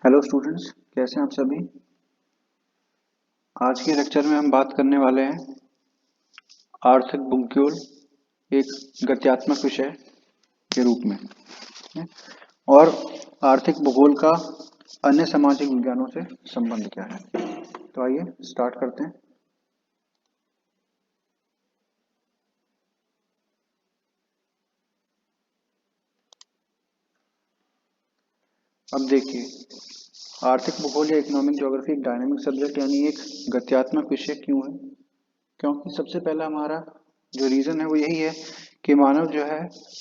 Hello students, कैसे हैं आप सभी। आज के लेक्चर में हम बात करने वाले हैं आर्थिक भूगोल एक गत्यात्मक विषय के रूप में और आर्थिक भूगोल का अन्य सामाजिक विज्ञानों से संबंध क्या है। तो आइए स्टार्ट करते हैं। अब देखिए, आर्थिक भूगोल या इकोनॉमिक ज्योग्राफी एक डायनामिक सब्जेक्ट यानी एक गत्यात्मक विषय क्यों है। क्योंकि सबसे पहला हमारा जो रीजन है वो यही है कि मानव जो है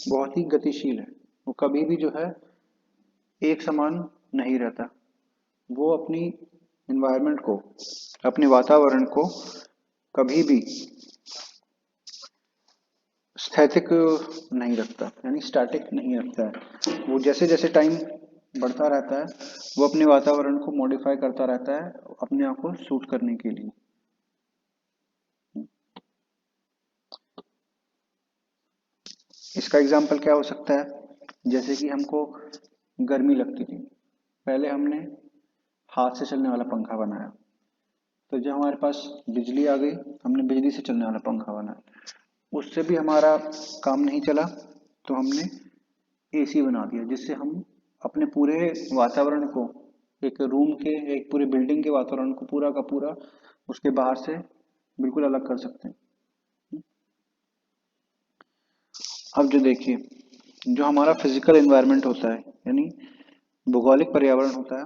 बहुत ही गतिशील है। वो कभी भी जो है एक समान नहीं रहता। वो अपनी एनवायरनमेंट को, अपने वातावरण को कभी भी स्थैतिक नहीं रखता, यानी स्टैटिक नहीं रखता है। वो जैसे जैसे टाइम बढ़ता रहता है वो अपने वातावरण को मॉडिफाई करता रहता है अपने आप को सूट करने के लिए। इसका एग्जाम्पल क्या हो सकता है, जैसे कि हमको गर्मी लगती थी, पहले हमने हाथ से चलने वाला पंखा बनाया। तो जब हमारे पास बिजली आ गई, हमने बिजली से चलने वाला पंखा बनाया। उससे भी हमारा काम नहीं चला तो हमने एसी बना दिया, जिससे हम अपने पूरे वातावरण को, एक रूम के, एक पूरे बिल्डिंग के वातावरण को पूरा का पूरा उसके बाहर से बिल्कुल अलग कर सकते हैं। अब जो देखिए, जो हमारा फिजिकल एनवायरनमेंट होता है यानी भौगोलिक पर्यावरण होता है,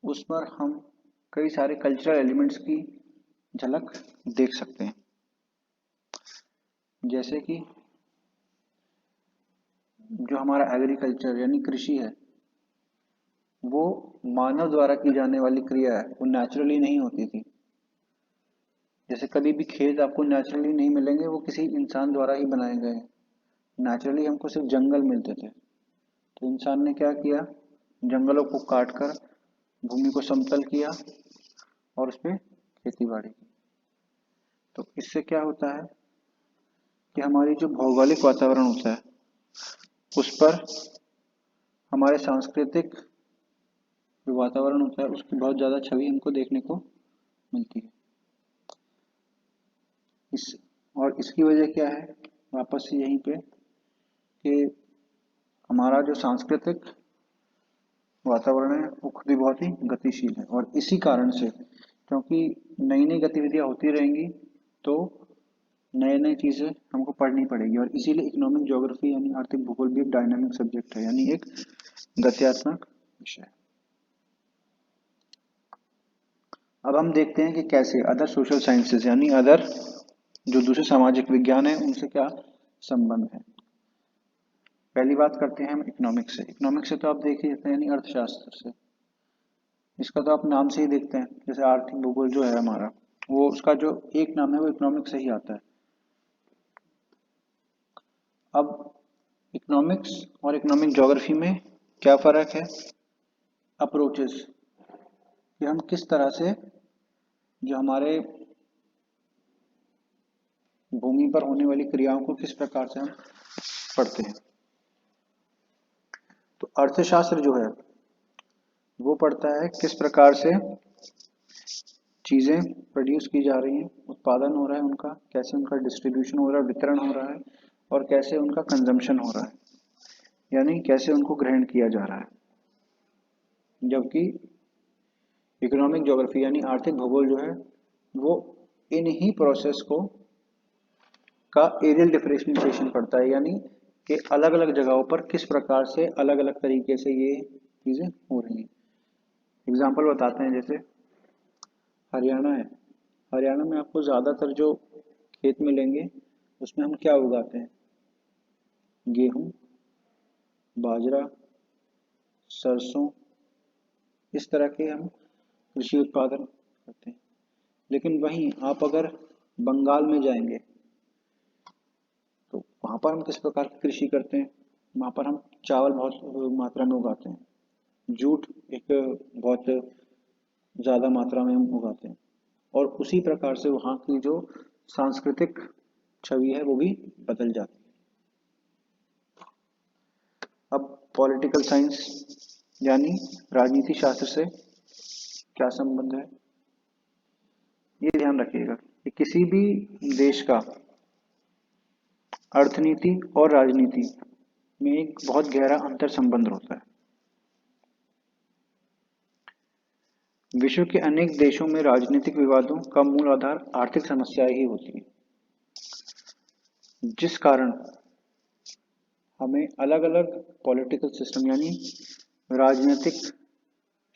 उस पर हम कई सारे कल्चरल एलिमेंट्स की झलक देख सकते हैं। जैसे कि जो हमारा एग्रीकल्चर यानी कृषि है, वो मानव द्वारा की जाने वाली क्रिया है, वो नेचुरली नहीं होती थी। जैसे कभी भी खेत आपको नेचुरली नहीं मिलेंगे, वो किसी इंसान द्वारा ही बनाए गए। नेचुरली हमको सिर्फ जंगल मिलते थे, तो इंसान ने क्या किया, जंगलों को काट कर भूमि को समतल किया और उस पर खेती बाड़ी की। तो इससे क्या होता है कि हमारी जो भौगोलिक वातावरण होता है उस पर हमारे सांस्कृतिक जो वातावरण होता है उसकी बहुत ज़्यादा छवि हमको देखने को मिलती है। इस और इसकी वजह क्या है, वापस से यहीं पे कि हमारा जो सांस्कृतिक वातावरण है वो खुद ही बहुत ही गतिशील है। और इसी कारण से, क्योंकि नई नई गतिविधियां होती रहेंगी, तो नए नई चीजें हमको पढ़नी पड़ेगी। और इसीलिए इकोनॉमिक ज्योग्राफी यानी आर्थिक भूगोल भी एक डायनामिक सब्जेक्ट है, यानी एक गत्यात्मक विषय। अब हम देखते हैं कि कैसे अदर सोशल साइंसेज यानी अदर जो दूसरे सामाजिक विज्ञान है उनसे क्या संबंध है। पहली बात करते हैं हम इकोनॉमिक्स से। इकोनॉमिक्स से तो आप देख ही सकते हैं, यानी अर्थशास्त्र से। इसका तो आप नाम से ही देखते हैं, जैसे आर्थिक भूगोल जो है हमारा, वो उसका जो एक नाम है वो इकोनॉमिक्स से ही आता है। अब इकोनॉमिक्स और इकोनॉमिक ज्योग्राफी में क्या फर्क है, अप्रोचेस, कि हम किस तरह से जो हमारे भूमि पर होने वाली क्रियाओं को किस प्रकार से हम पढ़ते हैं। तो अर्थशास्त्र जो है वो पढ़ता है किस प्रकार से चीजें प्रोड्यूस की जा रही हैं, उत्पादन हो रहा है उनका, कैसे उनका डिस्ट्रीब्यूशन हो रहा है, वितरण हो रहा है, और कैसे उनका कंजम्पशन हो रहा है, यानी कैसे उनको ग्रहण किया जा रहा है। जबकि इकोनॉमिक ज्योग्राफी यानी आर्थिक भूगोल जो है वो इन ही प्रोसेस को का एरियल डिफरेंशिएशन करता है, यानी कि अलग अलग जगहों पर किस प्रकार से अलग अलग तरीके से ये चीजें हो रही हैं। एग्जाम्पल बताते हैं, जैसे हरियाणा है। हरियाणा में आपको ज़्यादातर जो खेत मिलेंगे उसमें हम क्या उगाते हैं, गेहूँ, बाजरा, सरसों, इस तरह के हम कृषि उत्पादन करते हैं। लेकिन वहीं आप अगर बंगाल में जाएंगे तो वहाँ पर हम किस प्रकार की कृषि करते हैं, वहाँ पर हम चावल बहुत मात्रा में उगाते हैं, जूट एक बहुत ज़्यादा मात्रा में हम उगाते हैं। और उसी प्रकार से वहाँ की जो सांस्कृतिक छवि है वो भी बदल जाती है। अब पॉलिटिकल साइंस यानी राजनीति शास्त्र से क्या संबंध है, ये ध्यान रखिएगा कि किसी भी देश का अर्थनीति और राजनीति में एक बहुत गहरा अंतर संबंध होता है। विश्व के अनेक देशों में राजनीतिक विवादों का मूल आधार आर्थिक समस्याएं ही होती है, जिस कारण हमें अलग अलग पॉलिटिकल सिस्टम यानी राजनीतिक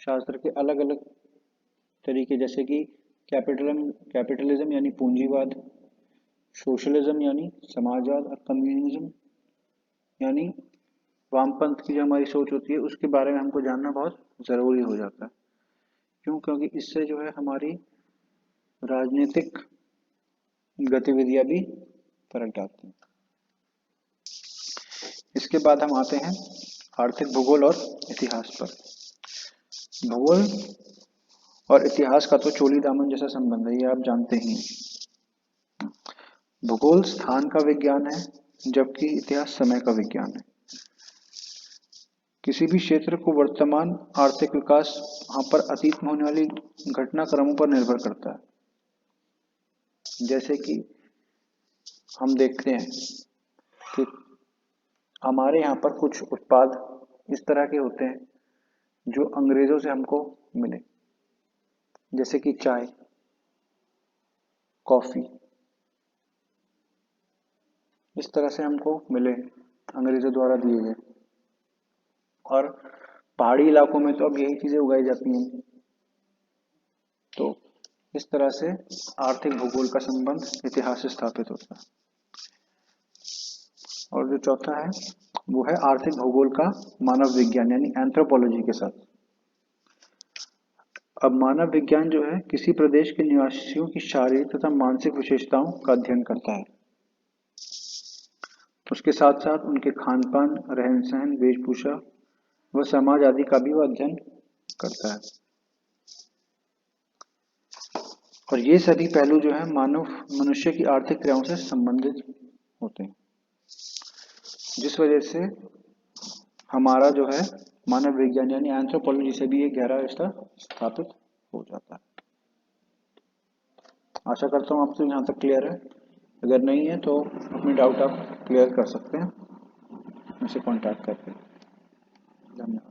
शास्त्र के अलग अलग तरीके, जैसे कि कैपिटलिज्म यानी पूंजीवाद, सोशलिज्म यानी समाजवाद और कम्युनिज्म यानी वामपंथ की जो हमारी सोच होती है, उसके बारे में हमको जानना बहुत ज़रूरी हो जाता है। क्यों? क्योंकि इससे जो है हमारी राजनीतिक गतिविधियां भी फर्क डालती हैं। इसके बाद हम आते हैं आर्थिक भूगोल और इतिहास पर। भूगोल और इतिहास का तो चोली दामन जैसा संबंध है, ये आप जानते ही हैं। भूगोल स्थान का विज्ञान है, जबकि इतिहास समय का विज्ञान है। किसी भी क्षेत्र को वर्तमान आर्थिक विकास वहां पर अतीत में होने वाली घटनाक्रमों पर निर्भर करता है। जैसे कि हम देखते हैं कि हमारे यहाँ पर कुछ उत्पाद इस तरह के होते हैं जो अंग्रेजों से हमको मिले, जैसे कि चाय, कॉफी, इस तरह से हमको मिले, अंग्रेजों द्वारा दिए गए। और पहाड़ी इलाकों में तो अब यही चीजें उगाई जाती हैं। तो इस तरह से आर्थिक भूगोल का संबंध इतिहास से स्थापित होता है। और जो चौथा है वो है आर्थिक भूगोल का मानव विज्ञान यानी एंथ्रोपोलॉजी के साथ। अब मानव विज्ञान जो है किसी प्रदेश के निवासियों की शारीरिक तथा मानसिक विशेषताओं का अध्ययन करता है। उसके साथ साथ उनके खान पान, रहन सहन, वेशभूषा व समाज आदि का भी वो अध्ययन करता है। और ये सभी पहलू जो है मनुष्य की आर्थिक क्रियाओं से संबंधित होते हैं, जिस वजह से हमारा जो है मानव विज्ञान यानी एंथ्रोपोलॉजी से भी एक गहरा रिश्ता स्थापित हो जाता है। आशा करता हूँ आपसे यहाँ तक क्लियर है। अगर नहीं है तो अपने डाउट आप क्लियर कर सकते हैं मुझसे कांटेक्ट करके। धन्यवाद।